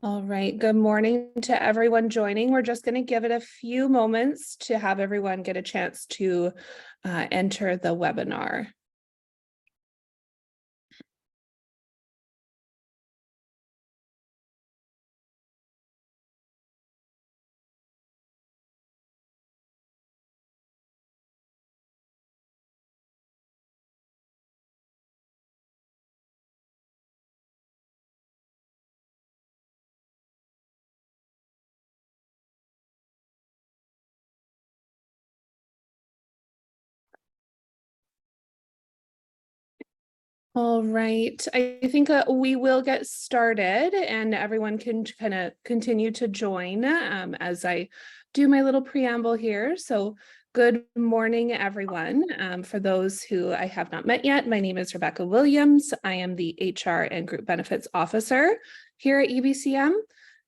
All right, good morning to everyone joining. We're just going to give it a few moments to have everyone get a chance to enter the webinar. All right, I think we will get started and everyone can kind of continue to join as I do my little preamble here. So good morning, everyone. For those who I have not met yet, my name is Rebecca Williams. I am the HR and Group Benefits Officer here at UBCM.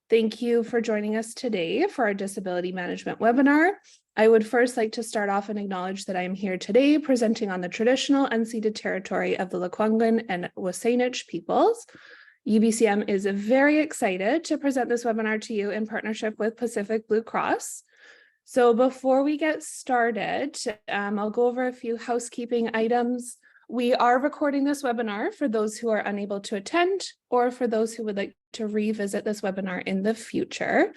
Thank you for joining us today for our disability management webinar. I would first like to start off and acknowledge that I am here today presenting on the traditional unceded territory of the Lekwungen and Wasanich peoples. UBCM is very excited to present this webinar to you in partnership with Pacific Blue Cross. So before we get started, I'll go over a few housekeeping items. We are recording this webinar for those who are unable to attend or for those who would like to revisit this webinar in the future.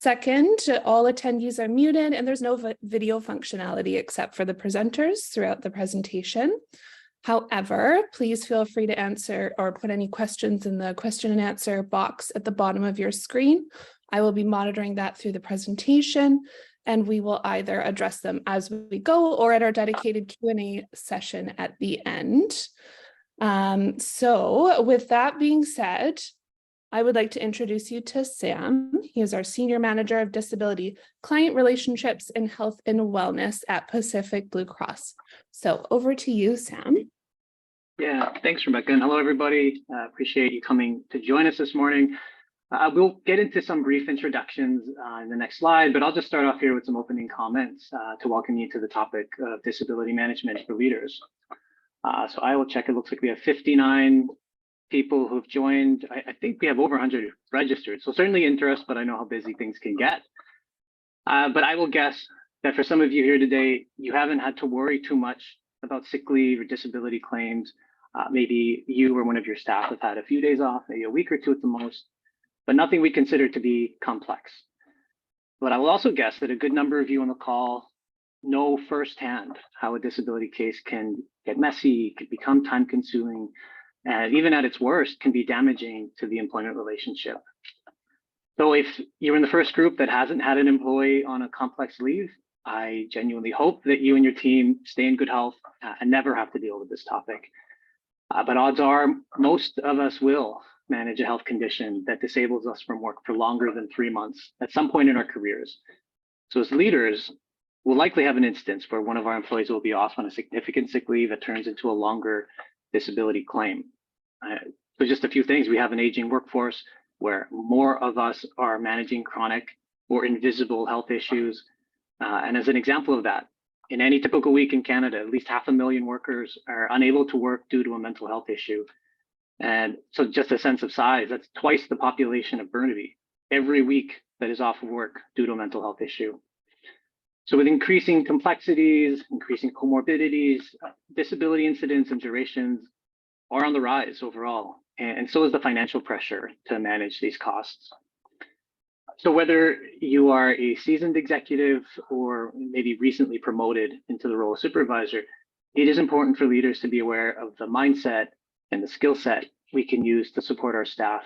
Second, all attendees are muted and there's no video functionality except for the presenters throughout the presentation. However, please feel free to answer or put any questions in the question and answer box at the bottom of your screen. I will be monitoring that through the presentation and we will either address them as we go or at our dedicated Q&A session at the end. So with that being said, I would like to introduce you to Sam. He is our Senior Manager of Disability Client Relationships and Health and Wellness at Pacific Blue Cross. So over to you, Sam. Yeah, thanks, Rebecca. And hello, everybody. Appreciate you coming to join us this morning. We'll get into some brief introductions in the next slide, but I'll just start off here with some opening comments to welcome you to the topic of disability management for leaders. So I will check. It looks like we have 59 people who've joined. I think we have over 100 registered, so certainly interest, but I know how busy things can get. But I will guess that for some of you here today, you haven't had to worry too much about sick leave or disability claims. Maybe you or one of your staff have had a few days off, maybe a week or two at the most, but nothing we consider to be complex. But I will also guess that a good number of you on the call know firsthand how a disability case can get messy, can become time-consuming, and even at its worst, can be damaging to the employment relationship. So if you're in the first group that hasn't had an employee on a complex leave, I genuinely hope that you and your team stay in good health and never have to deal with this topic. But odds are most of us will manage a health condition that disables us from work for longer than 3 months at some point in our careers. So as leaders, we'll likely have an instance where one of our employees will be off on a significant sick leave that turns into a longer disability claim. So just a few things. We have an aging workforce where more of us are managing chronic or invisible health issues. And as an example of that, in any typical week in Canada, at least 500,000 workers are unable to work due to a mental health issue. And so just a sense of size, that's twice the population of Burnaby every week that is off of work due to a mental health issue. So with increasing complexities, increasing comorbidities, disability incidents and durations are on the rise overall. And so is the financial pressure to manage these costs. So whether you are a seasoned executive or maybe recently promoted into the role of supervisor, it is important for leaders to be aware of the mindset and the skill set we can use to support our staff,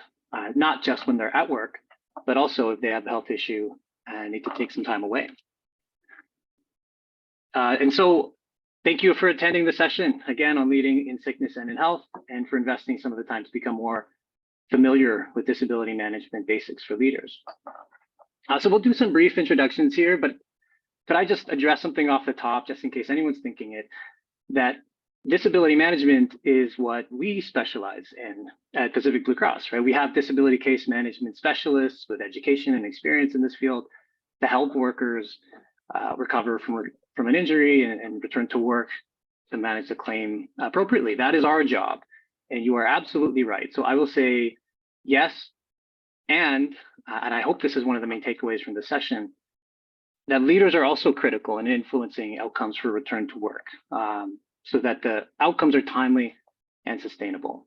not just when they're at work, but also if they have a health issue and need to take some time away. And so thank you for attending the session, again, on leading in sickness and in health, and for investing some of the time to become more familiar with disability management basics for leaders. So we'll do some brief introductions here, but could I just address something off the top, just in case anyone's thinking it, that disability management is what we specialize in at Pacific Blue Cross, right? We have disability case management specialists with education and experience in this field to help workers recover from an injury and return to work to manage the claim appropriately. That is our job. And you are absolutely right. So I will say, yes, And I hope this is one of the main takeaways from the session, that leaders are also critical in influencing outcomes for return to work, so that the outcomes are timely and sustainable.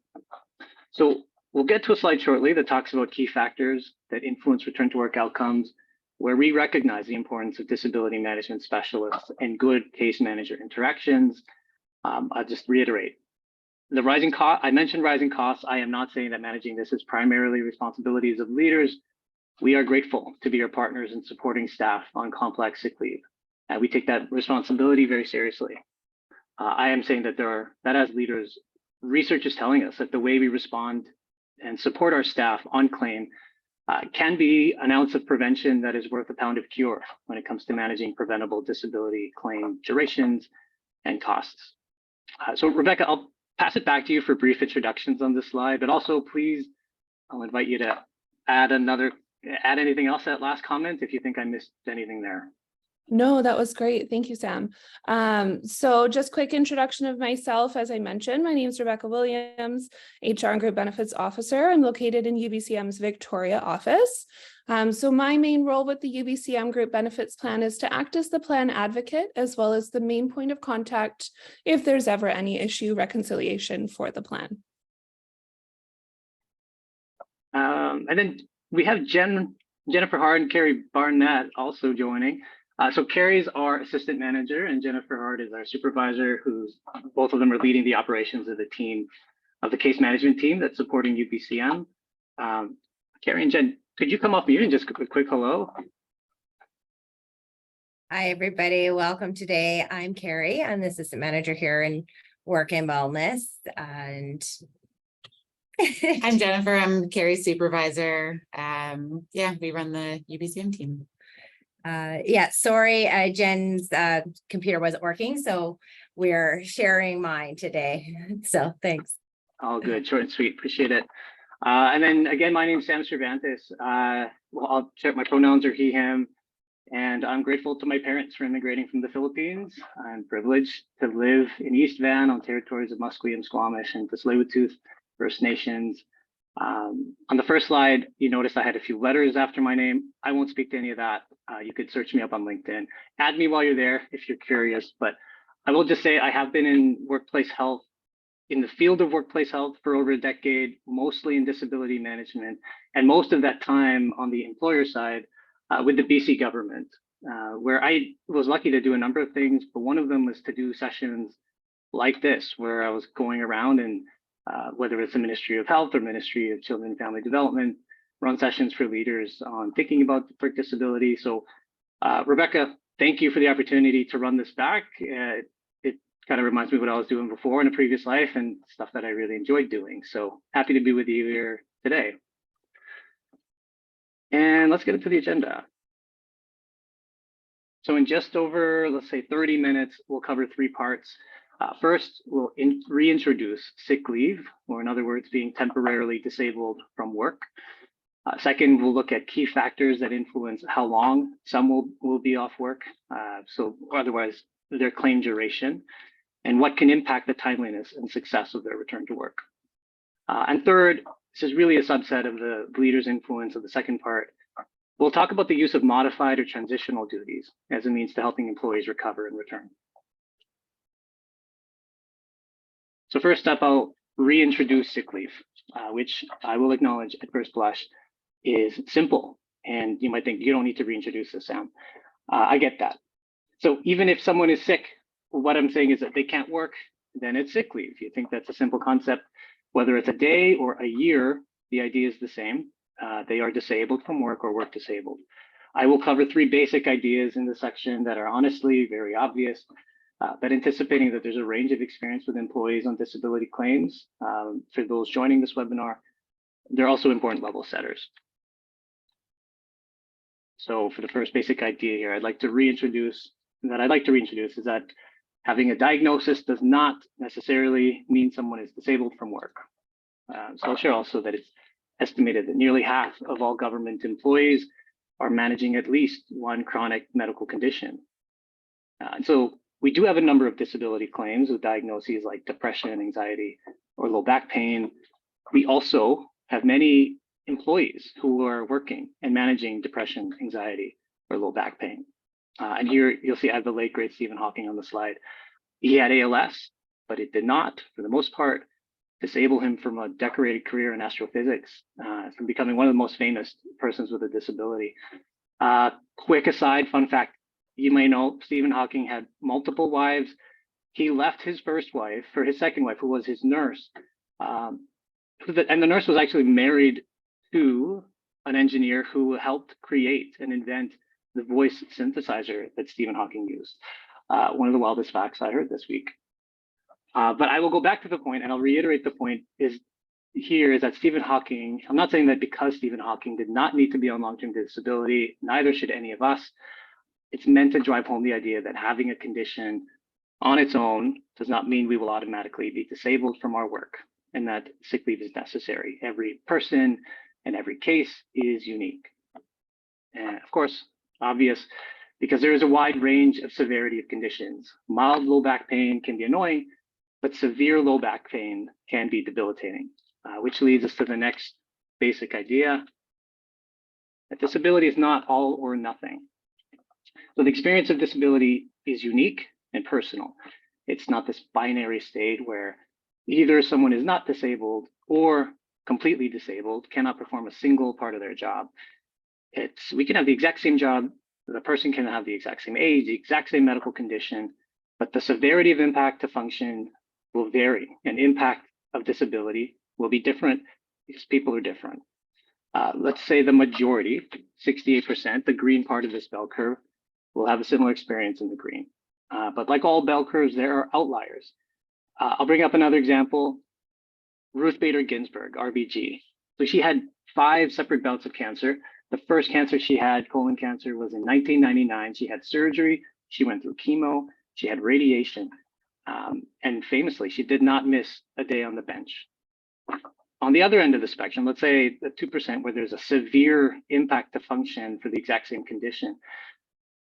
So we'll get to a slide shortly that talks about key factors that influence return to work outcomes, where we recognize the importance of disability management specialists and good case manager interactions. I'll just reiterate, the rising cost, I mentioned rising costs. I am not saying that managing this is primarily responsibilities of leaders. We are grateful to be your partners in supporting staff on complex sick leave. And we take that responsibility very seriously. I am saying that as leaders, research is telling us that the way we respond and support our staff on claim can be an ounce of prevention that is worth a pound of cure when it comes to managing preventable disability claim durations and costs. So Rebecca, I'll pass it back to you for brief introductions on this slide, but also please, I'll invite you to add anything else to that last comment if you think I missed anything there. No, that was great. Thank you, Sam. So just quick introduction of myself. As I mentioned, my name is Rebecca Williams, HR and Group Benefits Officer. I'm located in UBCM's Victoria office. So my main role with the UBCM Group Benefits Plan is to act as the plan advocate, as well as the main point of contact if there's ever any issue reconciliation for the plan. And then we have Jennifer Hard and Carrie Barnett also joining. So Carrie's our assistant manager and Jennifer Hard is our supervisor, both of them are leading the operations of the case management team that's supporting UBCM. Carrie and Jen, could you come off mute and just a quick hello? Hi, everybody. Welcome today. I'm Carrie. I'm the assistant manager here in Work and Wellness. And I'm Jennifer. I'm Carrie's supervisor. Yeah, we run the UBCM team. Yeah, sorry, Jen's computer wasn't working, so we're sharing mine today. So thanks. All good, short and sweet. Appreciate it. And then again, my name is Sam Cervantes. Well, I'll check, my pronouns are he, him, and I'm grateful to my parents for immigrating from the Philippines. I'm privileged to live in East Van on territories of Musqueam, Squamish, and Tsleil-Waututh First Nations. On the first slide, you notice I had a few letters after my name. I won't speak to any of that. You could search me up on LinkedIn. Add me while you're there if you're curious, but I will just say I have been in workplace health, in the field of workplace health for over a decade, mostly in disability management, and most of that time on the employer side with the BC government, where I was lucky to do a number of things, but one of them was to do sessions like this, where I was going around and whether it's the Ministry of Health or Ministry of Children and Family Development, run sessions for leaders on thinking about work disability. So Rebecca, thank you for the opportunity to run this back. It kind of reminds me of what I was doing before in a previous life and stuff that I really enjoyed doing. So happy to be with you here today. And let's get into the agenda. So in just over, let's say 30 minutes, we'll cover three parts. First, we'll reintroduce sick leave, or in other words, being temporarily disabled from work. Second, we'll look at key factors that influence how long some will be off work, so otherwise their claim duration, and what can impact the timeliness and success of their return to work. And third, this is really a subset of the leader's influence of the second part. We'll talk about the use of modified or transitional duties as a means to helping employees recover and return. So first up, I'll reintroduce sick leave, which I will acknowledge at first blush is simple. And you might think you don't need to reintroduce this, Sam. I get that. So even if someone is sick, what I'm saying is that they can't work, then it's sick leave. You think that's a simple concept, whether it's a day or a year, the idea is the same. They are disabled from work or work disabled. I will cover three basic ideas in this section that are honestly very obvious, but anticipating that there's a range of experience with employees on disability claims. For those joining this webinar, they're also important level setters. So for the first basic idea here, I'd like to reintroduce is that having a diagnosis does not necessarily mean someone is disabled from work. So I'll share also that it's estimated that nearly half of all government employees are managing at least one chronic medical condition. And so we do have a number of disability claims with diagnoses like depression, anxiety, or low back pain. We also have many employees who are working and managing depression, anxiety, or low back pain. And here you'll see I have the late great Stephen Hawking on the slide. He had ALS, but it did not, for the most part, disable him from a decorated career in astrophysics, from becoming one of the most famous persons with a disability. Quick aside, fun fact, you may know Stephen Hawking had multiple wives. He left his first wife for his second wife, who was his nurse. And the nurse was actually married to an engineer who helped create and invent the voice synthesizer that Stephen Hawking used. One of the wildest facts I heard this week. But I will go back to the point, and I'll reiterate the point is that Stephen Hawking, I'm not saying that because Stephen Hawking did not need to be on long-term disability, neither should any of us. It's meant to drive home the idea that having a condition on its own does not mean we will automatically be disabled from our work, and that sick leave is necessary. Every person and every case is unique. And of course, obvious, because there is a wide range of severity of conditions. Mild low back pain can be annoying, but severe low back pain can be debilitating, which leads us to the next basic idea, that disability is not all or nothing. So the experience of disability is unique and personal. It's not this binary state where either someone is not disabled or completely disabled, cannot perform a single part of their job. We can have the exact same job, the person can have the exact same age, the exact same medical condition, but the severity of impact to function will vary, and impact of disability will be different because people are different. Let's say the majority, 68%, the green part of this bell curve, will have a similar experience in the green. But like all bell curves, there are outliers. I'll bring up another example. Ruth Bader Ginsburg, RBG. So she had 5 separate bouts of cancer. The first cancer she had, colon cancer, was in 1999. She had surgery, she went through chemo, she had radiation, and famously, she did not miss a day on the bench. On the other end of the spectrum, let's say the 2% where there's a severe impact to function for the exact same condition.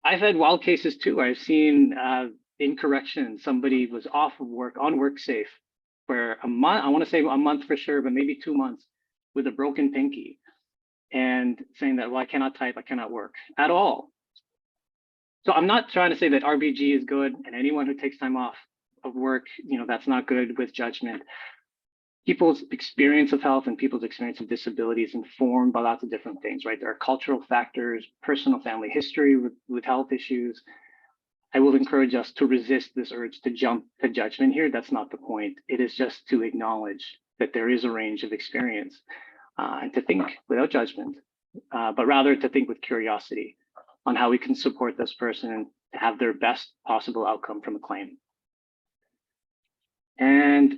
I've had wild cases too. I've seen in correction, somebody was off of work, on work safe for a month, I want to say a month for sure, but maybe 2 months with a broken pinky, and saying that, well, I cannot type, I cannot work at all. So I'm not trying to say that RBG is good and anyone who takes time off of work, that's not good with judgment. People's experience of health and people's experience of disability is informed by lots of different things, right? There are cultural factors, personal family history with health issues. I will encourage us to resist this urge to jump to judgment here. That's not the point. It is just to acknowledge that there is a range of experience and to think without judgment, but rather to think with curiosity on how we can support this person to have their best possible outcome from a claim. And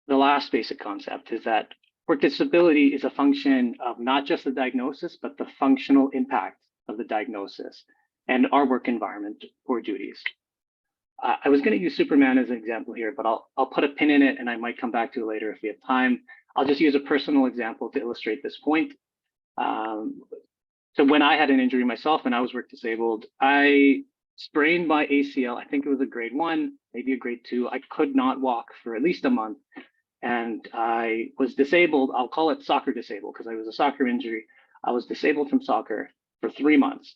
the last basic concept is that work disability is a function of not just the diagnosis, but the functional impact of the diagnosis and our work environment or duties. I was going to use Superman as an example here, but I'll put a pin in it and I might come back to it later if we have time. I'll just use a personal example to illustrate this point. So when I had an injury myself and I was work disabled, I sprained my ACL. I think it was a grade 1, maybe a grade 2. I could not walk for at least a month. And I was disabled. I'll call it soccer disabled because I was a soccer injury. I was disabled from soccer for 3 months.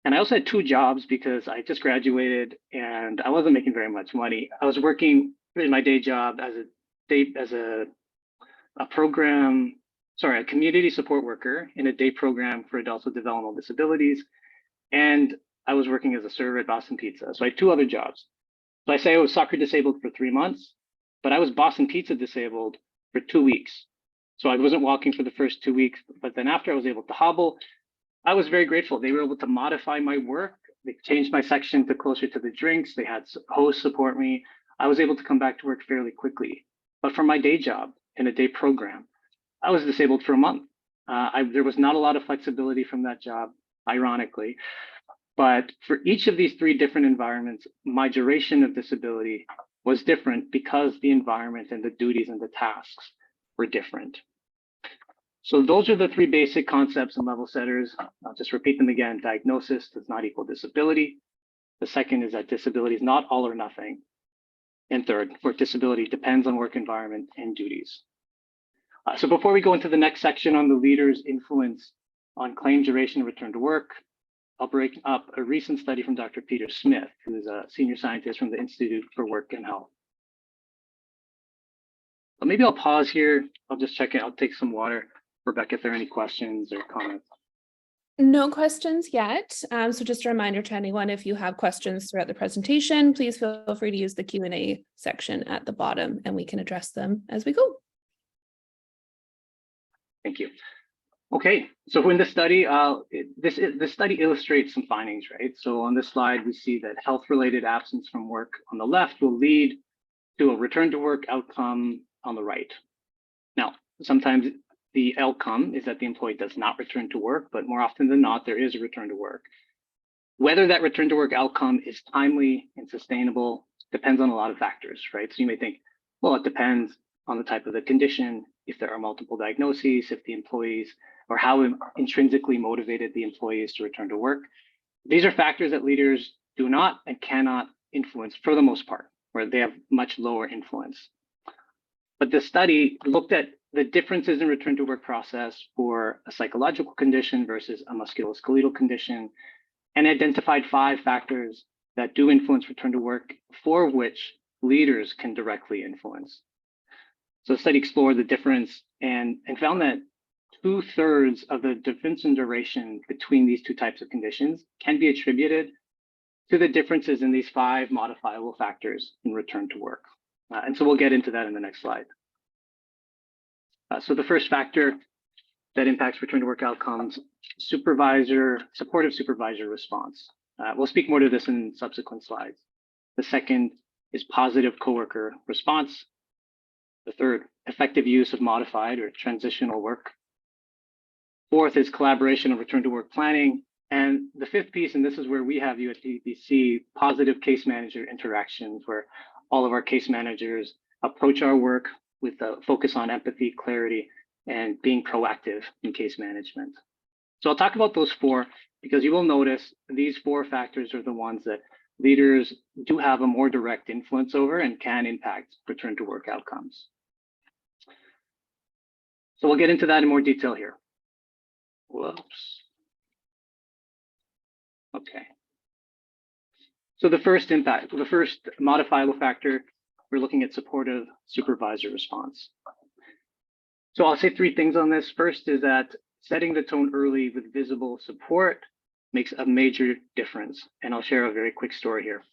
And I also had 2 jobs because I just graduated and I wasn't making very much money. I was working in my day job as a community support worker in a day program for adults with developmental disabilities. And I was working as a server at Boston Pizza. So I had 2 other jobs. So I say I was soccer disabled for 3 months, but I was Boston Pizza disabled for 2 weeks. So I wasn't walking for the first 2 weeks, but then after I was able to hobble, I was very grateful. They were able to modify my work. They changed my section to closer to the drinks. They had hosts support me. I was able to come back to work fairly quickly. But for my day job in a day program, I was disabled for a month. There was not a lot of flexibility from that job, ironically. But for each of these 3 different environments, my duration of disability was different because the environment and the duties and the tasks were different. So those are the 3 basic concepts and level setters. I'll just repeat them again. Diagnosis does not equal disability. The second is that disability is not all or nothing. And third, work disability depends on work environment and duties. So before we go into the next section on the leader's influence on claim duration and return to work, I'll break up a recent study from Dr. Peter Smith, who is a senior scientist from the Institute for Work and Health. But maybe I'll pause here. I'll just check it. I'll take some water. Rebecca, if there are any questions or comments. No questions yet. So just a reminder to anyone, if you have questions throughout the presentation, please feel free to use the Q&A section at the bottom and we can address them as we go. Thank you. Okay, so in the study, the study illustrates some findings, right? So on this slide, we see that health-related absence from work on the left will lead to a return to work outcome on the right. Now, sometimes the outcome is that the employee does not return to work, but more often than not, there is a return to work. Whether that return to work outcome is timely and sustainable depends on a lot of factors, right? So you may think, well, it depends on the type of the condition, if there are multiple diagnoses, if the employees, or how intrinsically motivated the employee is to return to work. These are factors that leaders do not and cannot influence for the most part, where they have much lower influence. But the study looked at the differences in return to work process for a psychological condition versus a musculoskeletal condition, and identified 5 factors that do influence return to work, for which leaders can directly influence. So the study explored the difference and found that 2/3 of the difference in duration between these two types of conditions can be attributed to the differences in these 5 modifiable factors in return to work. And so we'll get into that in the next slide. So the first factor that impacts return to work outcomes, supportive supervisor response. We'll speak more to this in subsequent slides. The second is positive coworker response. The third, effective use of modified or transitional work. Fourth is collaboration and return to work planning. And the 5th piece, and this is where we have you at UBC, positive case manager interactions, where all of our case managers approach our work with a focus on empathy, clarity, and being proactive in case management. So I'll talk about those 4 because you will notice these 4 factors are the ones that leaders do have a more direct influence over and can impact return to work outcomes. So we'll get into that in more detail here. Whoops. Okay. So the first modifiable factor, we're looking at supportive supervisor response. So I'll say 3 things on this. First is that setting the tone early with visible support makes a major difference. And I'll share a very quick story here.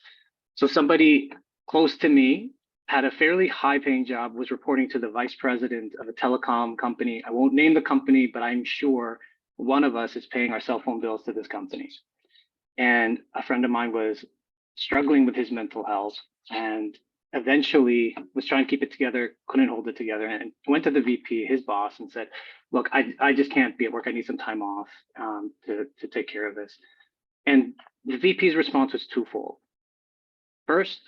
So somebody close to me had a fairly high-paying job, was reporting to the vice president of a telecom company. I won't name the company, but I'm sure one of us is paying our cell phone bills to this company. And a friend of mine was struggling with his mental health and eventually was trying to keep it together, couldn't hold it together, and went to the VP, his boss, and said, look, I just can't be at work. I need some time off to take care of this. And the VP's response was twofold. First,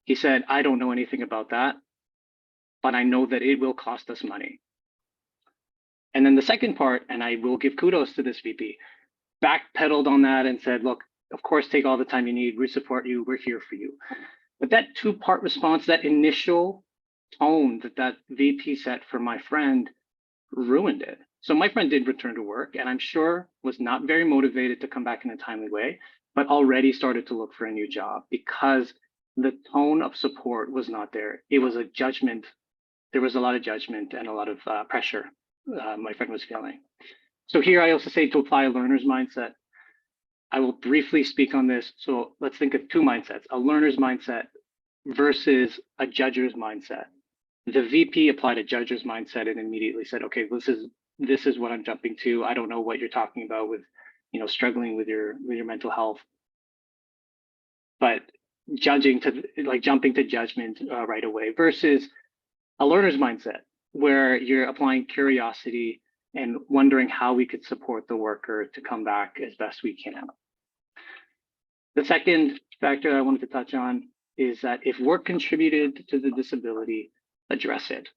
he said, I don't know anything about that, but I know that it will cost us money. And then the second part, and I will give kudos to this VP, backpedaled on that and said, look, of course, take all the time you need. We support you. We're here for you. But that 2-part response, that initial tone that VP set for my friend ruined it. So my friend did return to work and I'm sure was not very motivated to come back in a timely way, but already started to look for a new job because the tone of support was not there. It was a judgment. There was a lot of judgment and a lot of pressure my friend was feeling. So here I also say to apply a learner's mindset. I will briefly speak on this. So let's think of 2 mindsets, a learner's mindset versus a judger's mindset. The VP applied a judger's mindset and immediately said, okay, this is what I'm jumping to. I don't know what you're talking about with, struggling with your mental health. But jumping to judgment right away versus a learner's mindset where you're applying curiosity and wondering how we could support the worker to come back as best we can. The second factor I wanted to touch on is that if work contributed to the disability, address it.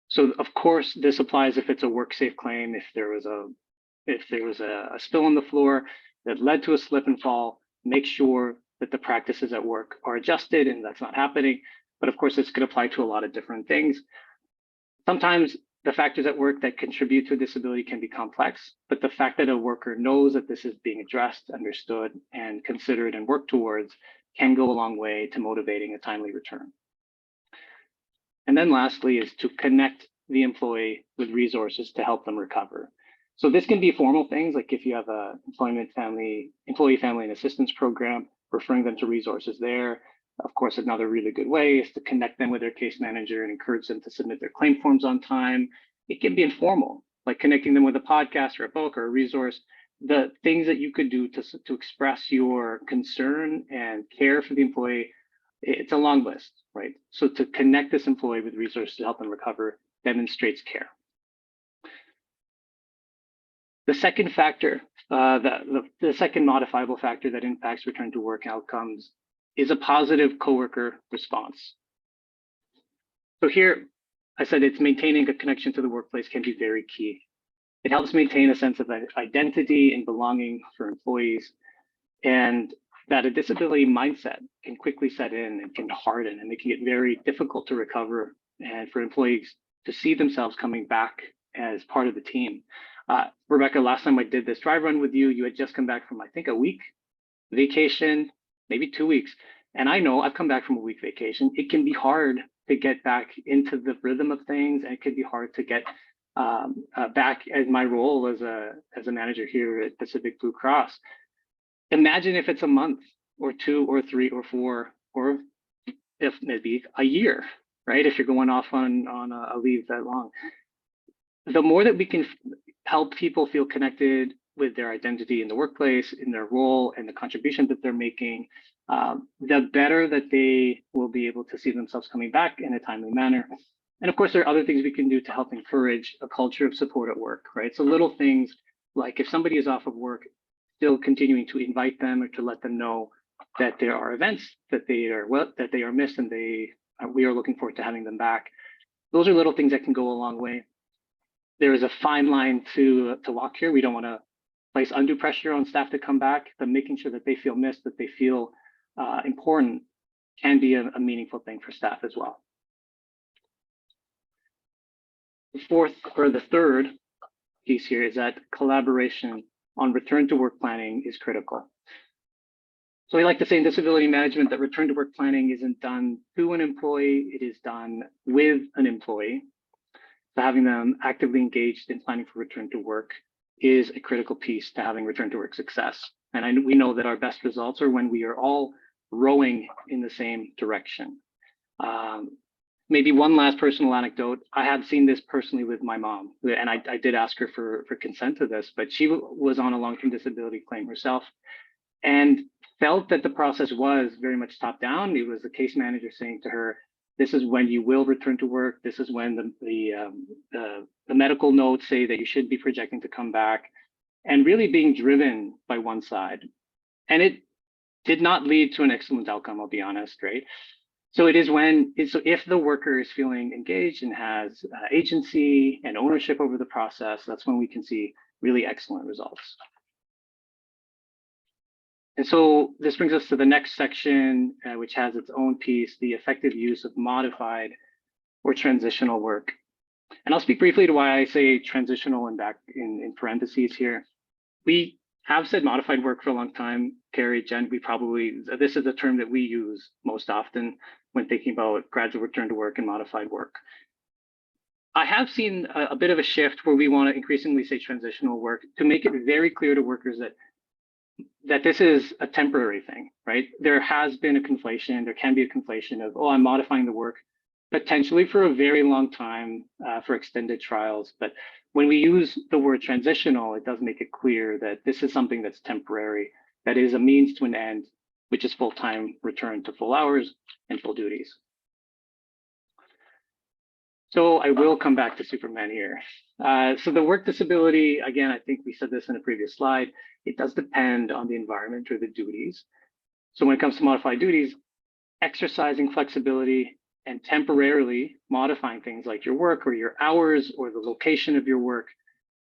So of course, this applies if it's a work safe claim, if there was a spill on the floor that led to a slip and fall, make sure that the practices at work are adjusted and that's not happening. But of course, this could apply to a lot of different things. Sometimes The factors at work that contribute to a disability can be complex, but the fact that a worker knows that this is being addressed, understood, and considered and worked towards can go a long way to motivating a timely return. And then lastly is to connect the employee with resources to help them recover. So this can be formal things like if you have a employee family and assistance program, referring them to resources there. Of course, another really good way is to connect them with their case manager and encourage them to submit their claim forms on time. It can be informal, like connecting them with a podcast or a book or a resource. The things that you could do to express your concern and care for the employee, it's a long list, right? So to connect this employee with resources to help them recover demonstrates care. The second factor, the second modifiable factor that impacts return to work outcomes is a positive coworker response. So here, I said it's maintaining a connection to the workplace can be very key. It helps maintain a sense of identity and belonging for employees, and that a disability mindset can quickly set in and can harden, and it can get very difficult to recover and for employees to see themselves coming back as part of the team. Rebecca, last time I did this drive run with you, you had just come back from, I think, a week vacation, maybe 2 weeks. And I know I've come back from a week vacation. It can be hard to get back into the rhythm of things, and it can be hard to get back as my role as a manager here at Pacific Blue Cross. Imagine if it's a month or 2 or 3 or 4, or if maybe a year, right? If you're going off on a leave that long. The more that we can help people feel connected with their identity in the workplace, in their role, and the contribution that they're making, the better that they will be able to see themselves coming back in a timely manner. And of course, there are other things we can do to help encourage a culture of support at work, right? So little things like if somebody is off of work, still continuing to invite them or to let them know that there are events that they are missed, and we are looking forward to having them back. Those are little things that can go a long way. There is a fine line to walk here. We don't want to place undue pressure on staff to come back, but making sure that they feel missed, that they feel important, can be a meaningful thing for staff as well. The third piece here is that collaboration on return to work planning is critical. So we like to say in disability management that return to work planning isn't done to an employee, it is done with an employee. So having them actively engaged in planning for return to work is a critical piece to having return to work success. And we know that our best results are when we are all rowing in the same direction. Maybe one last personal anecdote. I have seen this personally with my mom, and I did ask her for consent to this, but she was on a long-term disability claim herself and felt that the process was very much top down. It was the case manager saying to her, this is when you will return to work. This is when the medical notes say that you should be projecting to come back, and really being driven by one side. And it did not lead to an excellent outcome, I'll be honest, right? So it is if the worker is feeling engaged and has agency and ownership over the process, that's when we can see really excellent results. And so this brings us to the next section, which has its own piece, the effective use of modified or transitional work. And I'll speak briefly to why I say transitional and back in parentheses here. We have said modified work for a long time. Carrie, Jen, this is a term that we use most often when thinking about gradual return to work and modified work. I have seen a bit of a shift where we want to increasingly say transitional work to make it very clear to workers that this is a temporary thing, right? There has been a conflation, there can be a conflation of, oh, I'm modifying the work potentially for a very long time for extended trials. But when we use the word transitional, it does make it clear that this is something that's temporary, that is a means to an end, which is full-time return to full hours and full duties. So I will come back to Superman here. So the work disability, again, I think we said this in a previous slide, it does depend on the environment or the duties. So when it comes to modified duties, exercising flexibility and temporarily modifying things like your work or your hours or the location of your work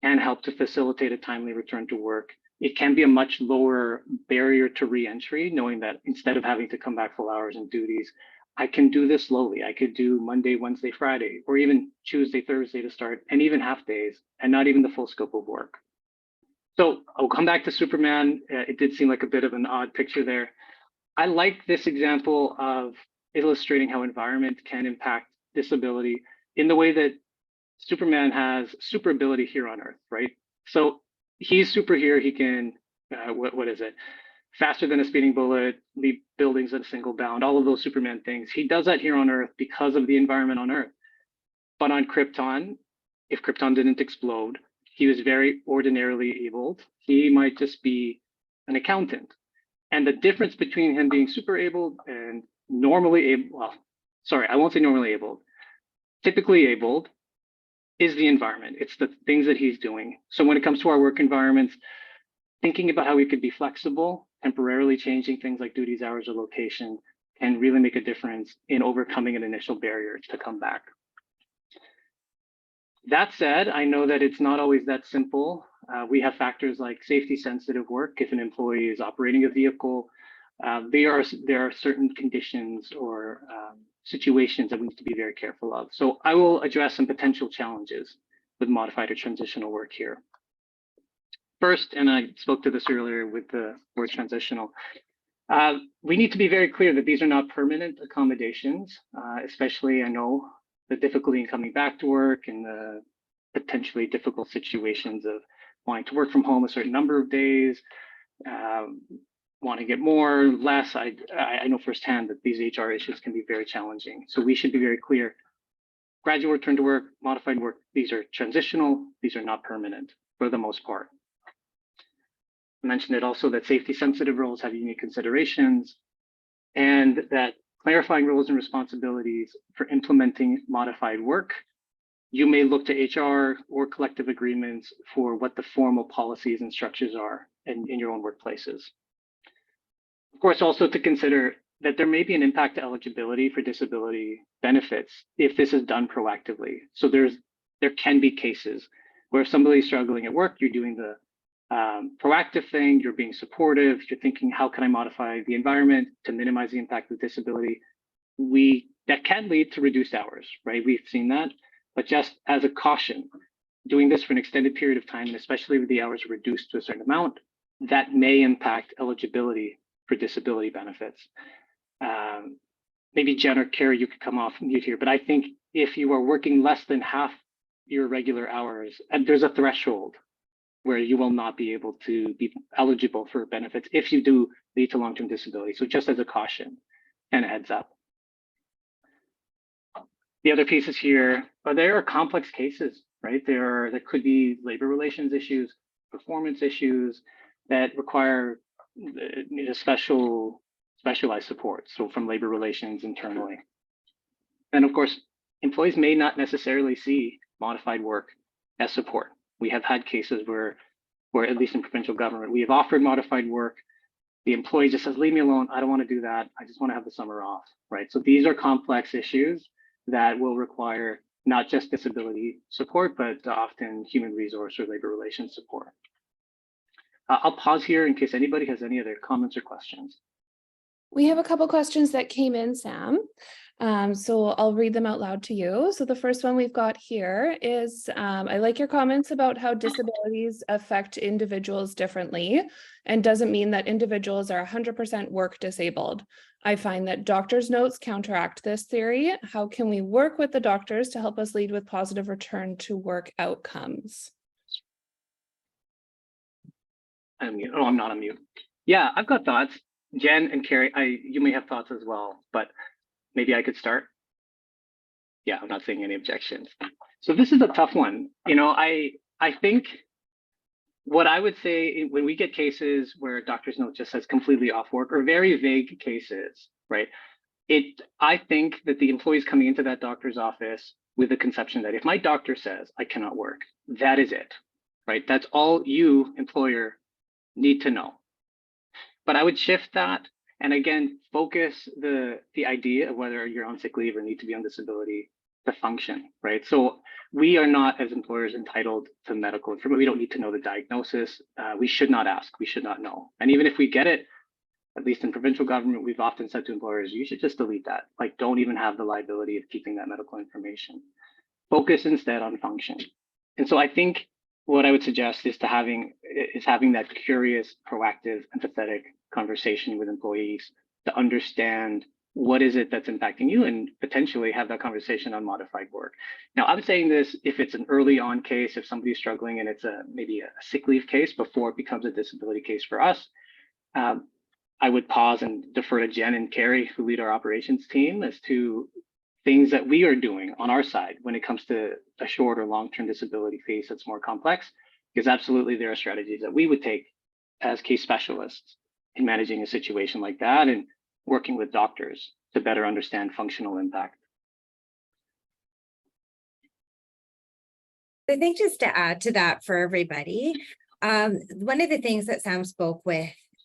can help to facilitate a timely return to work. It can be a much lower barrier to re-entry, knowing that instead of having to come back full hours and duties, I can do this slowly. I could do Monday, Wednesday, Friday, or even Tuesday, Thursday to start, and even half days, and not even the full scope of work. So I'll come back to Superman. It did seem like a bit of an odd picture there. I like this example of illustrating how environment can impact disability in the way that Superman has super ability here on Earth, right? So he's super here. He can, what is it? Faster than a speeding bullet, leap buildings at a single bound, all of those Superman things. He does that here on Earth because of the environment on Earth. But on Krypton, if Krypton didn't explode, he was very ordinarily abled. He might just be an accountant. And the difference between him being super abled and normally able, well, sorry, I won't say normally abled, typically abled, is the environment. It's the things that he's doing. So when it comes to our work environments, thinking about how we could be flexible, temporarily changing things like duties, hours, or location can really make a difference in overcoming an initial barrier to come back. That said, I know that it's not always that simple. We have factors like safety sensitive work. If an employee is operating a vehicle, there are certain conditions or situations that we need to be very careful of. So I will address some potential challenges with modified or transitional work here. First, and I spoke to this earlier with the word transitional, we need to be very clear that these are not permanent accommodations, especially I know the difficulty in coming back to work and the potentially difficult situations of wanting to work from home a certain number of days, want to get more, less. I know firsthand that these HR issues can be very challenging. So we should be very clear. Gradual return to work, modified work, these are transitional, these are not permanent for the most part. I mentioned it also that safety sensitive roles have unique considerations and that clarifying roles and responsibilities for implementing modified work, you may look to HR or collective agreements for what the formal policies and structures are in your own workplaces. Of course, also to consider that there may be an impact to eligibility for disability benefits if this is done proactively. So there can be cases where if somebody's struggling at work, you're doing the proactive thing, you're being supportive, you're thinking, how can I modify the environment to minimize the impact of disability? That can lead to reduced hours, right? We've seen that, but just as a caution, doing this for an extended period of time, and especially with the hours reduced to a certain amount, that may impact eligibility for disability benefits. Maybe Jen or Carrie, you could come off mute here, but I think if you are working less than half your regular hours, and there's a threshold where you will not be able to be eligible for benefits if you do lead to long-term disability. So just as a caution and a heads up. The other pieces here, there are complex cases, right? There could be labor relations issues, performance issues that require specialized support. So from labor relations internally. And of course, employees may not necessarily see modified work as support. We have had cases where at least in provincial government, we have offered modified work. The employee just says, leave me alone. I don't want to do that. I just want to have the summer off, right? So these are complex issues that will require not just disability support, but often human resource or labor relations support. I'll pause here in case anybody has any other comments or questions. We have a couple questions that came in, Sam. So I'll read them out loud to you. So the first one we've got here is, I like your comments about how disabilities affect individuals differently and doesn't mean that individuals are 100% work disabled. I find that doctors' notes counteract this theory. How can we work with the doctors to help us lead with positive return to work outcomes? I'm not on mute. Yeah, I've got thoughts. Jen and Carrie, you may have thoughts as well, but maybe I could start. Yeah, I'm not seeing any objections. So this is a tough one. You know, I think what I would say when we get cases where a doctor's note just says completely off work or very vague cases, right? I think that the employees coming into that doctor's office with the conception that if my doctor says I cannot work, that is it, right? That's all you, employer, need to know. But I would shift that and again, focus the idea of whether you're on sick leave or need to be on disability to function, right? So we are not as employers entitled to medical information. We don't need to know the diagnosis. We should not ask, we should not know. And even if we get it, at least in provincial government, we've often said to employers, you should just delete that. Like, don't even have the liability of keeping that medical information. Focus instead on function. And so I think what I would suggest is having that curious, proactive, empathetic conversation with employees to understand what is it that's impacting you and potentially have that conversation on modified work. Now, I'm saying this if it's an early on case, if somebody's struggling and it's maybe a sick leave case before it becomes a disability case for us. I would pause and defer to Jen and Carrie, who lead our operations team, as to things that we are doing on our side when it comes to a short or long-term disability case that's more complex, because absolutely there are strategies that we would take as case specialists in managing a situation like that and working with doctors to better understand functional impact. I think just to add to that for everybody, one of the things that Sam spoke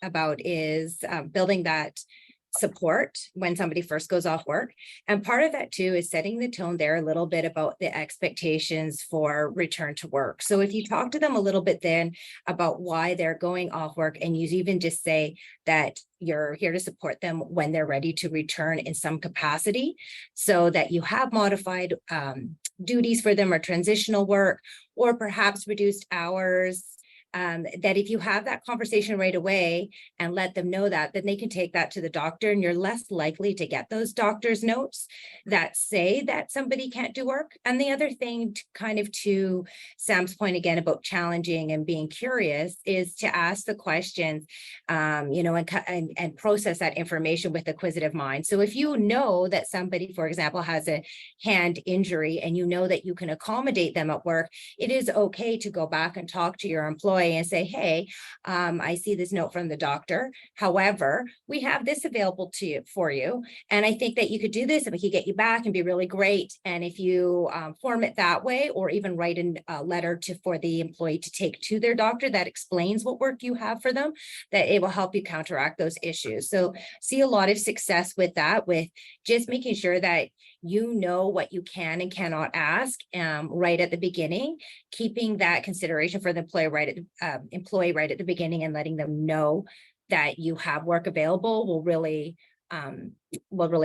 about is building that support when somebody first goes off work. And part of that too is setting the tone there a little bit about the expectations for return to work. So if you talk to them a little bit then about why they're going off work, and you even just say that you're here to support them when they're ready to return in some capacity, so that you have modified duties for them or transitional work, or perhaps reduced hours, that if you have that conversation right away and let them know that, then they can take that to the doctor, and you're less likely to get those doctor's notes that say that somebody can't do work. And the other thing, to Sam's point again about challenging and being curious, is to ask the questions, and process that information with acquisitive mind. So if you know that somebody, for example, has a hand injury and you know that you can accommodate them at work, it is okay to go back and talk to your employee and say, hey, I see this note from the doctor. However, we have this available for you. And I think that you could do this and we could get you back and be really great. And if you form it that way, or even write a letter for the employee to take to their doctor that explains what work you have for them, that it will help you counteract those issues. So see a lot of success with that, with just making sure that you know what you can and cannot ask right at the beginning, keeping that consideration for the employee right at the beginning, and letting them know that you have work available will really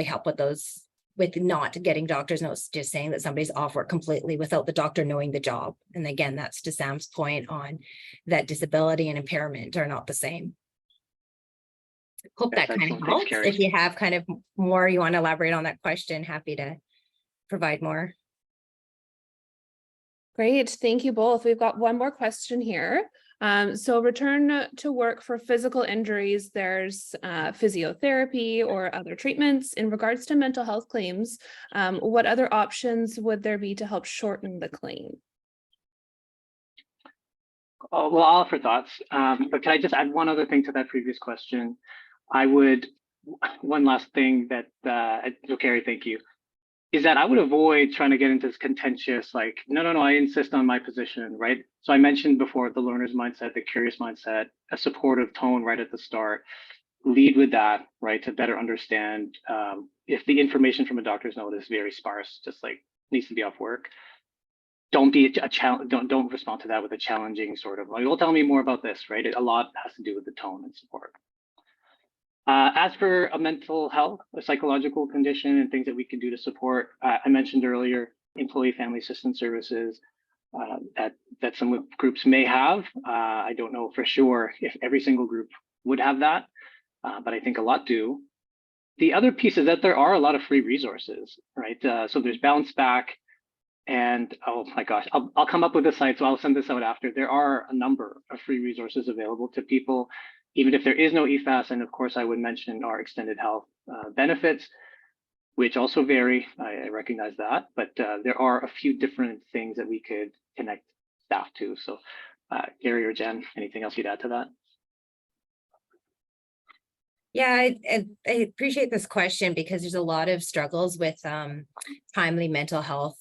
help with not getting doctor's notes, just saying that somebody's off work completely without the doctor knowing the job. And again, that's to Sam's point on that disability and impairment are not the same. Hope that kind of helps. If you have kind of more you want to elaborate on that question, happy to provide more. Great, thank you both. We've got one more question here. So return to work for physical injuries, there's physiotherapy or other treatments. In regards to mental health claims, what other options would there be to help shorten the claim? Oh, well, I'll offer thoughts, but can I just add one other thing to that previous question? One last thing that, Carrie, thank you, is that I would avoid trying to get into this contentious, like, no, I insist on my position, right? So I mentioned before the learner's mindset, the curious mindset, a supportive tone right at the start. Lead with that, right, to better understand if the information from a doctor's note is very sparse, just like needs to be off work. Don't be a challenge. Don't respond to that with a challenging sort of, well, tell me more about this, right? A lot has to do with the tone and support. As for a mental health, a psychological condition, and things that we can do to support, I mentioned earlier, employee family assistance services that some groups may have. I don't know for sure if every single group would have that, but I think a lot do. The other piece is that there are a lot of free resources, right? So there's Bounce Back, and oh my gosh, I'll come up with a site, so I'll send this out after. There are a number of free resources available to people, even if there is no EFAS. And of course, I would mention our extended health benefits, which also vary. I recognize that, but there are a few different things that we could connect staff to. So Gary or Jen, anything else you'd add to that? Yeah, I appreciate this question, because there's a lot of struggles with timely mental health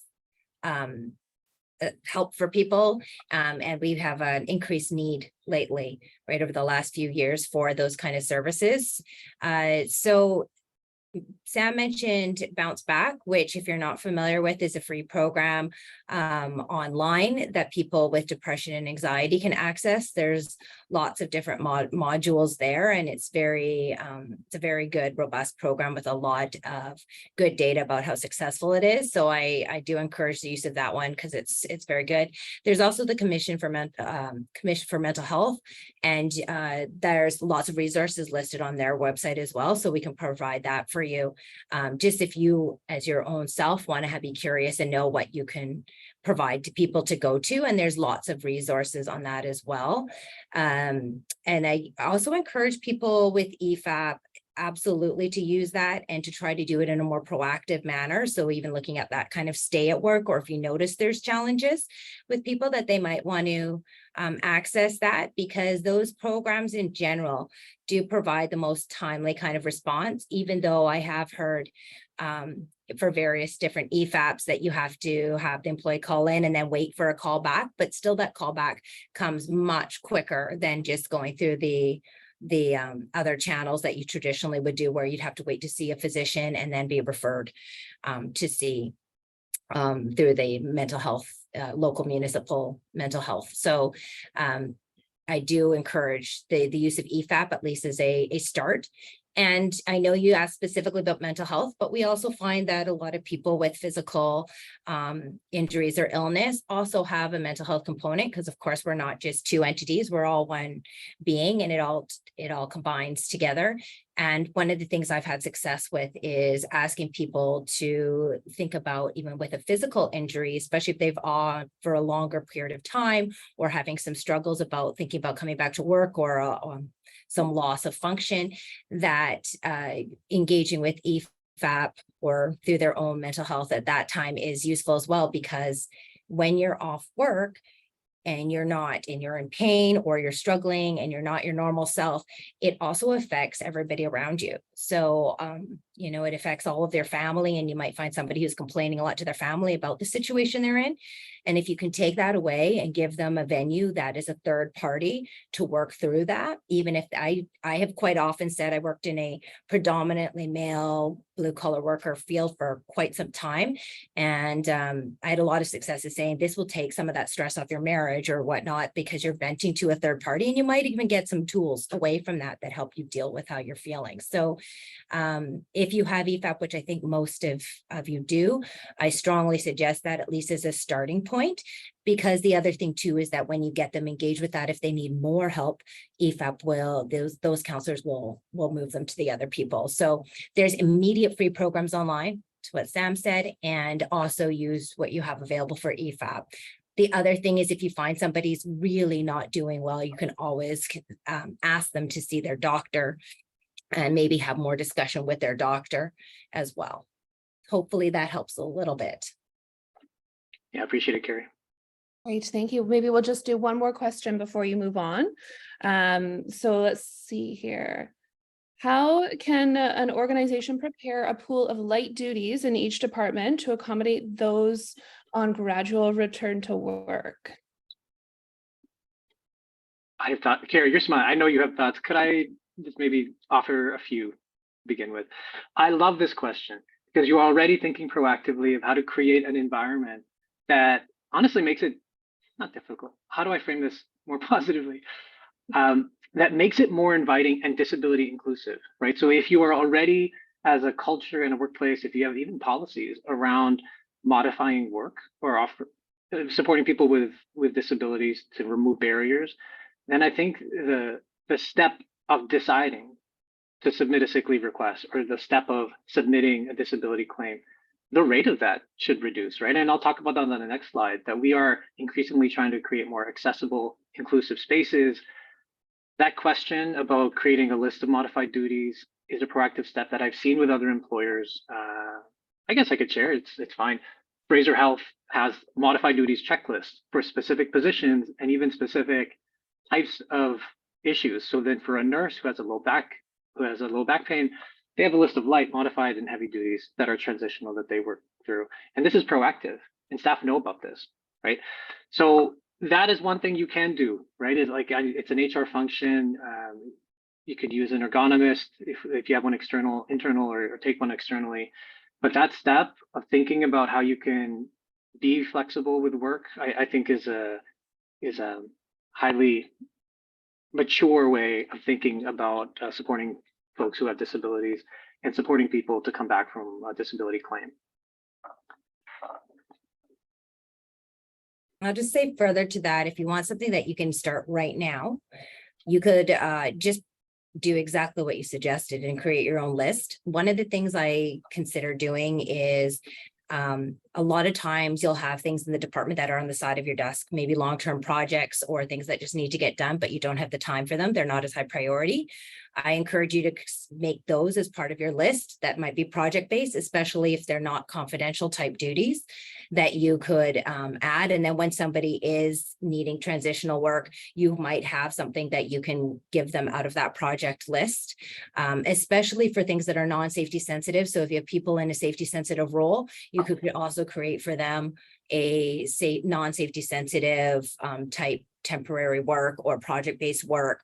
help for people, and we have an increased need lately, right, over the last few years for those kind of services. So Sam mentioned Bounce Back, which, if you're not familiar with, is a free program online that people with depression and anxiety can access. There's lots of different modules there, and it's a very good, robust program with a lot of good data about how successful it is. So I do encourage the use of that one because it's very good. There's also the Commission for Mental Health, and there's lots of resources listed on their website as well, so we can provide that for you. Just if you, as your own self, want to be curious and know what you can provide to people to go to, and there's lots of resources on that as well. And I also encourage people with EFAP absolutely to use that and to try to do it in a more proactive manner. So even looking at that kind of stay at work, or if you notice there's challenges with people, that they might want to access that, because those programs in general do provide the most timely kind of response, even though I have heard for various different EFAPs that you have to have the employee call in and then wait for a call back, but still that call back comes much quicker than just going through the other channels that you traditionally would do, where you'd have to wait to see a physician and then be referred to see through the mental health, local municipal mental health. So I do encourage the use of EFAP, at least as a start. And I know you asked specifically about mental health, but we also find that a lot of people with physical injuries or illness also have a mental health component, because of course we're not just two entities, we're all one being, and it all combines together. And one of the things I've had success with is asking people to think about, even with a physical injury, especially if they've for a longer period of time, or having some struggles about thinking about coming back to work, or some loss of function, that engaging with EFAP or through their own mental health at that time is useful as well, because when you're off work and you're in pain, or you're struggling and you're not your normal self, it also affects everybody around you. So, it affects all of their family, and you might find somebody who's complaining a lot to their family about the situation they're in. And if you can take that away and give them a venue that is a third party to work through that, even if I have quite often said I worked in a predominantly male blue collar worker field for quite some time. And I had a lot of successes saying this will take some of that stress off your marriage or whatnot, because you're venting to a third party, and you might even get some tools away from that help you deal with how you're feeling. So if you have EFAP, which I think most of you do, I strongly suggest that, at least as a starting point, because the other thing too is that when you get them engaged with that, if they need more help, EFAP those counselors will move them to the other people. So there's immediate free programs online, to what Sam said, and also use what you have available for EFAP. The other thing is, if you find somebody's really not doing well, you can always ask them to see their doctor and maybe have more discussion with their doctor as well. Hopefully that helps a little bit. Yeah, I appreciate it, Carrie. Great, thank you. Maybe we'll just do one more question before you move on. So let's see here. How can an organization prepare a pool of light duties in each department to accommodate those on gradual return to work? I have thought, Carrie, you're smart. I know you have thoughts. Could I just maybe offer a few to begin with? I love this question, because you're already thinking proactively of how to create an environment that honestly makes it not difficult. How do I frame this more positively? That makes it more inviting and disability inclusive, right? So if you are already, as a culture in a workplace, if you have even policies around modifying work or supporting people with disabilities to remove barriers, then I think the step of deciding to submit a sick leave request, or the step of submitting a disability claim, the rate of that should reduce, right? And I'll talk about that on the next slide, that we are increasingly trying to create more accessible, inclusive spaces. That question about creating a list of modified duties is a proactive step that I've seen with other employers. I guess I could share, it's fine. Fraser Health has modified duties checklists for specific positions and even specific types of issues. So then for a nurse who has a low back pain, they have a list of light, modified, and heavy duties that are transitional that they work through. And this is proactive, and staff know about this, right? So that is one thing you can do, right? It's an HR function. You could use an ergonomist if you have one internal, or take one externally. But that step of thinking about how you can be flexible with work, I think is a highly mature way of thinking about supporting folks who have disabilities and supporting people to come back from a disability claim. I'll just say further to that, if you want something that you can start right now, you could just do exactly what you suggested and create your own list. One of the things I consider doing is a lot of times you'll have things in the department that are on the side of your desk, maybe long-term projects or things that just need to get done, but you don't have the time for them. They're not as high priority. I encourage you to make those as part of your list. That might be project-based, especially if they're not confidential type duties that you could add. And then when somebody is needing transitional work, you might have something that you can give them out of that project list, especially for things that are non-safety sensitive. So if you have people in a safety sensitive role, you could also create for them a non-safety sensitive type temporary work or project-based work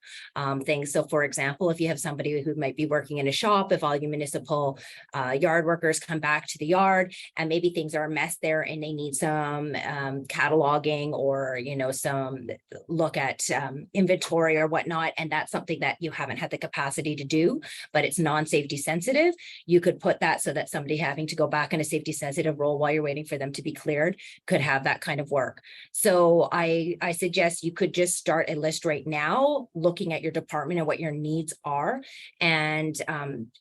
things. So for example, if you have somebody who might be working in a shop, if all your municipal yard workers come back to the yard and maybe things are a mess there and they need some cataloging or, you know, some look at inventory or whatnot, and that's something that you haven't had the capacity to do, but it's non-safety sensitive, you could put that so that somebody having to go back in a safety sensitive role while you're waiting for them to be cleared could have that kind of work. So I suggest you could just start a list right now, looking at your department and what your needs are, and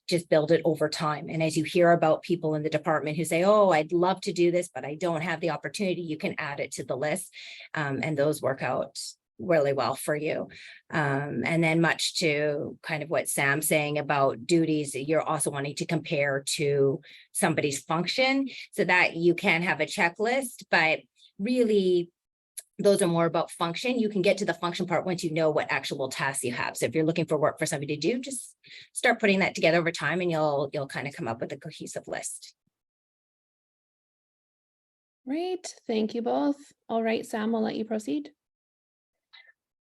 just build it over time. And as you hear about people in the department who say, oh, I'd love to do this, but I don't have the opportunity, you can add it to the list. And those work out really well for you. And then much to kind of what Sam's saying about duties, you're also wanting to compare to somebody's function so that you can have a checklist, but really those are more about function. You can get to the function part once you know what actual tasks you have. So if you're looking for work for somebody to do, just start putting that together over time and you'll kind of come up with a cohesive list. Great, thank you both. All right, Sam, we'll let you proceed.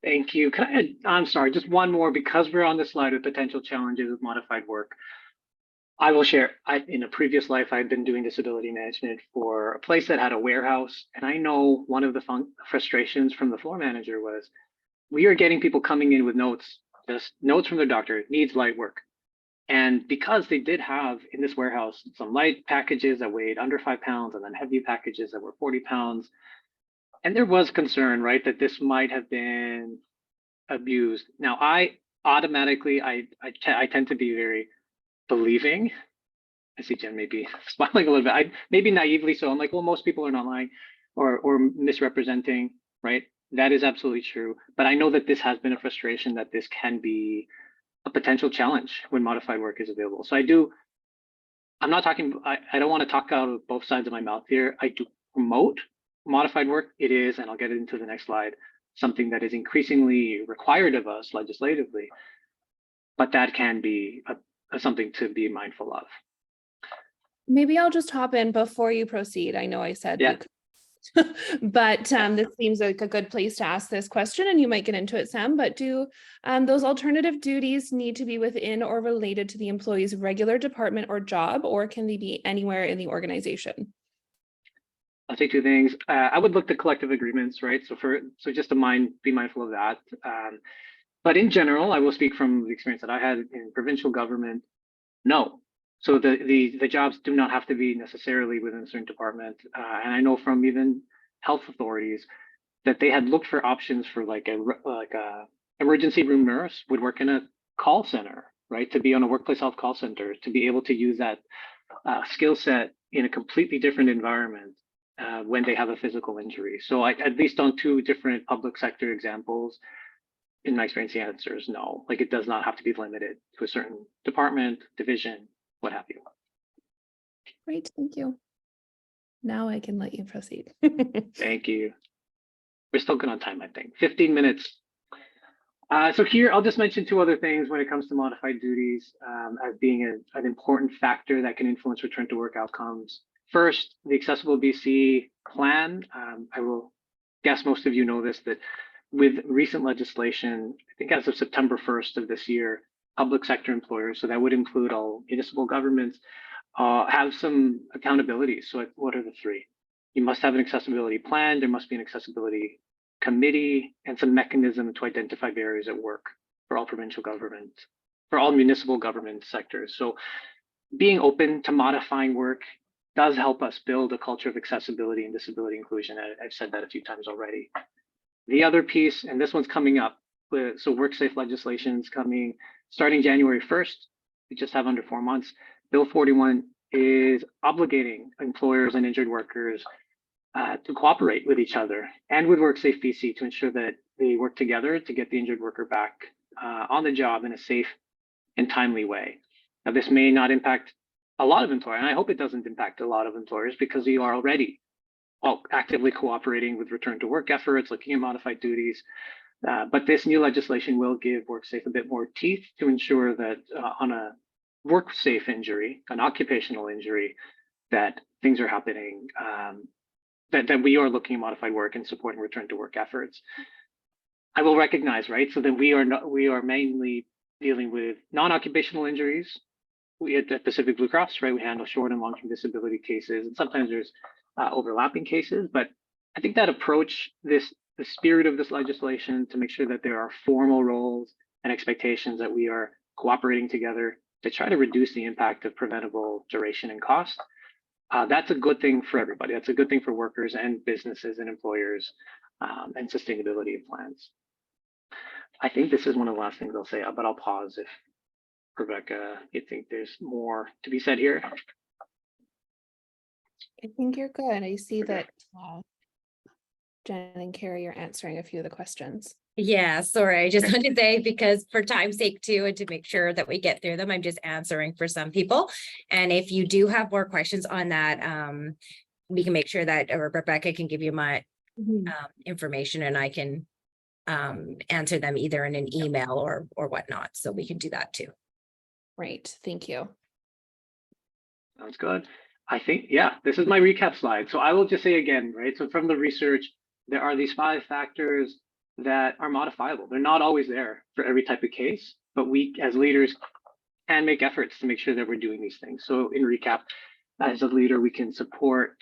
Thank you. Can I add, I'm sorry, just one more, because we're on the slide with potential challenges with modified work. I will share, in a previous life, I'd been doing disability management for a place that had a warehouse. And I know one of the frustrations from the floor manager was, we are getting people coming in with notes, just notes from their doctor, needs light work. And because they did have in this warehouse some light packages that weighed under 5 pounds and then heavy packages that were 40 pounds. And there was concern, right, that this might have been abused. Now, I automatically, I tend to be very believing. I see Jen maybe smiling a little bit. Maybe naively so. I'm like, well, most people are not lying or misrepresenting, right? That is absolutely true. But I know that this has been a frustration, that this can be a potential challenge when modified work is available. So I'm not talking, I don't want to talk out of both sides of my mouth here. I do promote modified work. It is, and I'll get into the next slide, something that is increasingly required of us legislatively, but that can be something to be mindful of. Maybe I'll just hop in before you proceed. I know I said, yeah. But this seems like a good place to ask this question, and you might get into it, Sam, but do those alternative duties need to be within or related to the employee's regular department or job, or can they be anywhere in the organization? I'll say two things. I would look to collective agreements, right? So just to be mindful of that. But in general, I will speak from the experience that I had in provincial government. No. So the jobs do not have to be necessarily within a certain department. And I know from even health authorities that they had looked for options for like a emergency room nurse would work in a call center, right? To be on a workplace health call center, to be able to use that skill set in a completely different environment when they have a physical injury. So at least on two different public sector examples, in my experience, the answer is no. Like, it does not have to be limited to a certain department, division, what have you. Great, thank you. Now I can let you proceed. Thank you. We're still good on time, I think. 15 minutes. So here, I'll just mention two other things when it comes to modified duties as being an important factor that can influence return to work outcomes. First, the Accessible BC plan. I will guess most of you know this, that with recent legislation, I think as of September 1st of this year, public sector employers, so that would include all municipal governments, have some accountability. So what are the three? You must have an accessibility plan. There must be an accessibility committee, and some mechanism to identify barriers at work for all provincial government, for all municipal government sectors. So being open to modifying work does help us build a culture of accessibility and disability inclusion. I've said that a few times already. The other piece, and this one's coming up, so WorkSafe legislation is coming starting January 1st. We just have under 4 months. Bill 41 is obligating employers and injured workers to cooperate with each other and with WorkSafe BC to ensure that they work together to get the injured worker back on the job in a safe and timely way. Now, this may not impact a lot of employers, and I hope it doesn't impact a lot of employers because you are already actively cooperating with return to work efforts, looking at modified duties. But this new legislation will give WorkSafe a bit more teeth to ensure that on a WorkSafe injury, an occupational injury, that things are happening, that we are looking at modified work and supporting return to work efforts. I will recognize, right? So that we are mainly dealing with non-occupational injuries. We at Pacific Blue Cross, right? We handle short and long-term disability cases, and sometimes there's overlapping cases. But I think that approach, the spirit of this legislation, to make sure that there are formal roles and expectations that we are cooperating together to try to reduce the impact of preventable duration and cost. That's a good thing for everybody. That's a good thing for workers and businesses and employers and sustainability of plans. I think this is one of the last things I'll say, but I'll pause if Rebecca, you think there's more to be said here. I think you're good. I see that Jen and Carrie are answering a few of the questions. Yeah, sorry, I just wanted to say, because for time's sake too, and to make sure that we get through them, I'm just answering for some people. And if you do have more questions on that, we can make sure that Rebecca can give you my information, and I can answer them either in an email or whatnot. So we can do that too. Great, thank you. Sounds good. I think, yeah, this is my recap slide. So I will just say again, right? So from the research, there are these 5 factors that are modifiable. They're not always there for every type of case, but we as leaders can make efforts to make sure that we're doing these things. So in recap, as a leader, we can support,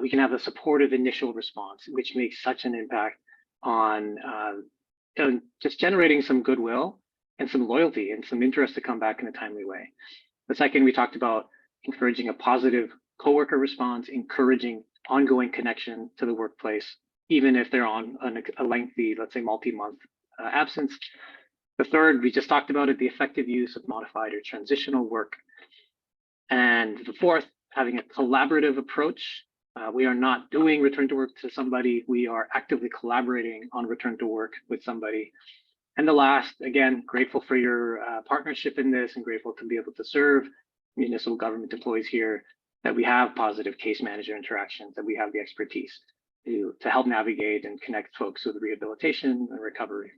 we can have a supportive initial response, which makes such an impact on just generating some goodwill and some loyalty and some interest to come back in a timely way. The second, we talked about encouraging a positive coworker response, encouraging ongoing connection to the workplace, even if they're on a lengthy, let's say multi-month absence. The third, we just talked about it, the effective use of modified or transitional work. And the fourth, having a collaborative approach. We are not doing return to work to somebody, we are actively collaborating on return to work with somebody. And the last, again, grateful for your partnership in this and grateful to be able to serve municipal government employees here, that we have positive case manager interactions, that we have the expertise to help navigate and connect folks with rehabilitation and recovery.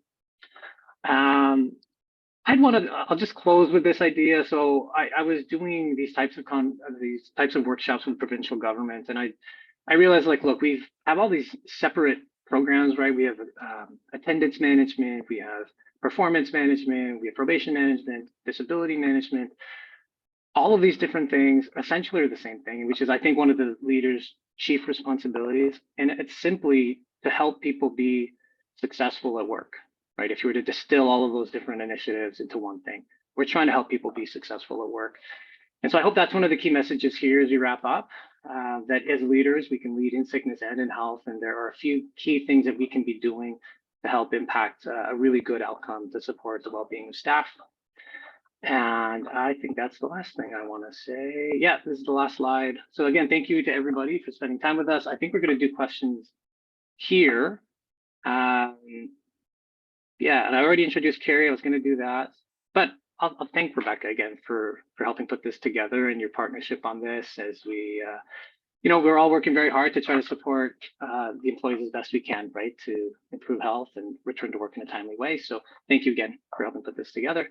I'll just close with this idea. So I was doing these types of workshops with provincial governments, and I realized, like, look, we have all these separate programs, right? We have attendance management, we have performance management, we have probation management, disability management. All of these different things essentially are the same thing, which is, I think, one of the leaders' chief responsibilities. And it's simply to help people be successful at work, right? If you were to distill all of those different initiatives into one thing, we're trying to help people be successful at work. And so I hope that's one of the key messages here as we wrap up, that as leaders, we can lead in sickness and in health. And there are a few key things that we can be doing to help impact a really good outcome to support the well-being of staff. And I think that's the last thing I want to say. Yeah, this is the last slide. So again, thank you to everybody for spending time with us. I think we're going to do questions here. Yeah, and I already introduced Carrie. I was going to do that, but I'll thank Rebecca again for helping put this together and your partnership on this, as we, we're all working very hard to try to support the employees as best we can, right, to improve health and return to work in a timely way. So thank you again for helping put this together.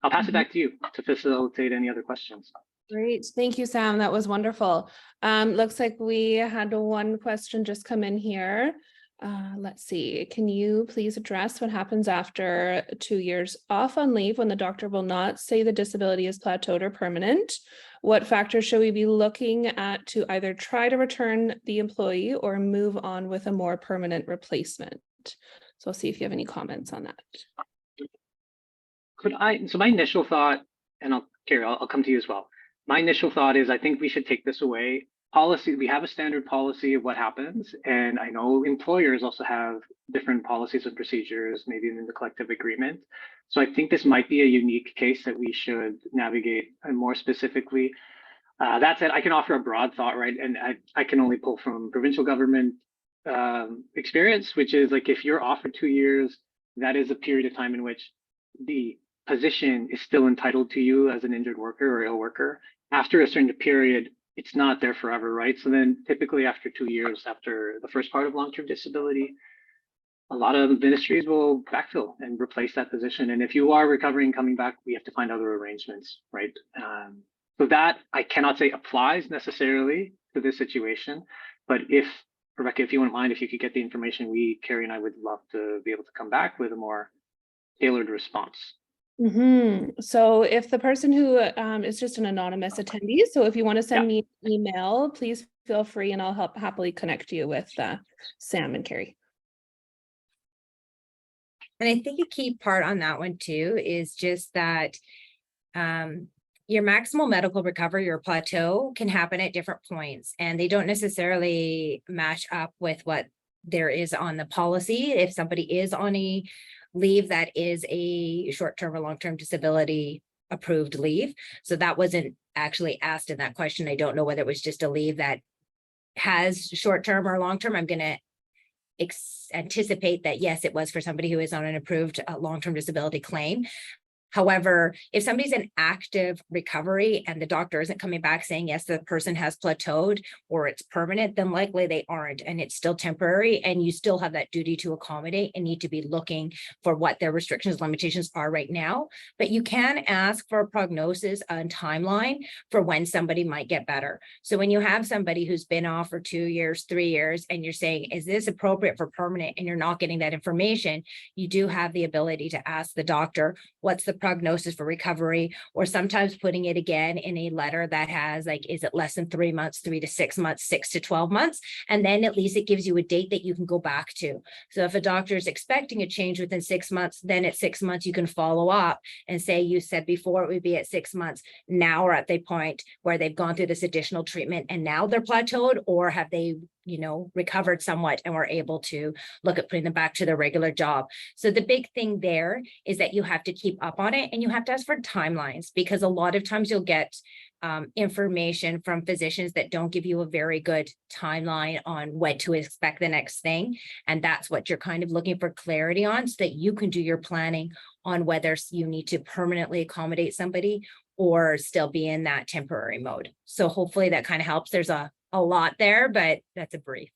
I'll pass it back to you to facilitate any other questions. Great. Thank you, Sam. That was wonderful. Looks like we had one question just come in here. Let's see. Can you please address what happens after 2 years off on leave when the doctor will not say the disability is plateaued or permanent? What factors should we be looking at to either try to return the employee or move on with a more permanent replacement? So I'll see if you have any comments on that. So my initial thought, and Carrie, I'll come to you as well. My initial thought is I think we should take this away. Policy, we have a standard policy of what happens. And I know employers also have different policies and procedures, maybe in the collective agreement. So I think this might be a unique case that we should navigate more specifically. That said, I can offer a broad thought, right? And I can only pull from provincial government experience, which is like if you're offered 2 years, that is a period of time in which the position is still entitled to you as an injured worker or ill worker. After a certain period, it's not there forever, right? So then typically after 2 years, after the first part of long-term disability, a lot of ministries will backfill and replace that position. And if you are recovering, coming back, we have to find other arrangements, right? So that I cannot say applies necessarily to this situation, but if, Rebecca, if you wouldn't mind, if you could get the information, Carrie and I would love to be able to come back with a more tailored response. So if the person who is just an anonymous attendee, so if you want to send me an email, please feel free and I'll happily connect you with Sam and Carrie. And I think a key part on that one too is just that your maximal medical recovery or plateau can happen at different points, and they don't necessarily match up with what there is on the policy. If somebody is on a leave that is a short-term or long-term disability approved leave. So that wasn't actually asked in that question. I don't know whether it was just a leave that has short-term or long-term. I'm going to anticipate that yes, it was for somebody who is on an approved long-term disability claim. However, if somebody's in active recovery and the doctor isn't coming back saying, yes, the person has plateaued or it's permanent, then likely they aren't, and it's still temporary, and you still have that duty to accommodate and need to be looking for what their restrictions, limitations are right now. But you can ask for a prognosis and timeline for when somebody might get better. So when you have somebody who's been off for 2 years, 3 years, and you're saying, is this appropriate for permanent, and you're not getting that information, you do have the ability to ask the doctor, what's the prognosis for recovery, or sometimes putting it again in a letter that has like, is it less than 3 months, 3 to 6 months, 6 to 12 months? And then at least it gives you a date that you can go back to. So if a doctor is expecting a change within 6 months, then at 6 months, you can follow up and say, you said before it would be at 6 months. Now we're at the point where they've gone through this additional treatment and now they're plateaued, or have they, recovered somewhat and we're able to look at putting them back to their regular job. So the big thing there is that you have to keep up on it, and you have to ask for timelines, because a lot of times you'll get information from physicians that don't give you a very good timeline on when to expect the next thing. And that's what you're kind of looking for clarity on, so that you can do your planning on whether you need to permanently accommodate somebody or still be in that temporary mode. So hopefully that kind of helps. There's a lot there, but that's a brief.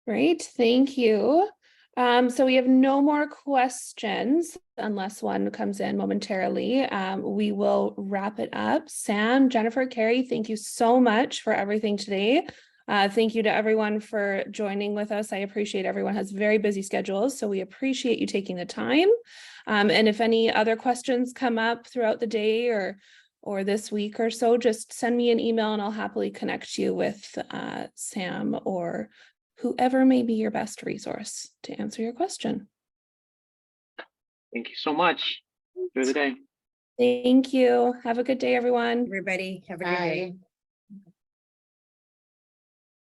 Great, thank you. So we have no more questions unless one comes in momentarily. We will wrap it up. Sam, Jennifer, Carrie, thank you so much for everything today. Thank you to everyone for joining with us. I appreciate everyone has very busy schedules, so we appreciate you taking the time. And if any other questions come up throughout the day or this week or so, just send me an email and I'll happily connect you with Sam or whoever may be your best resource to answer your question. Thank you so much. Enjoy the day. Thank you. Have a good day, everyone. Everybody, have a good day. Bye.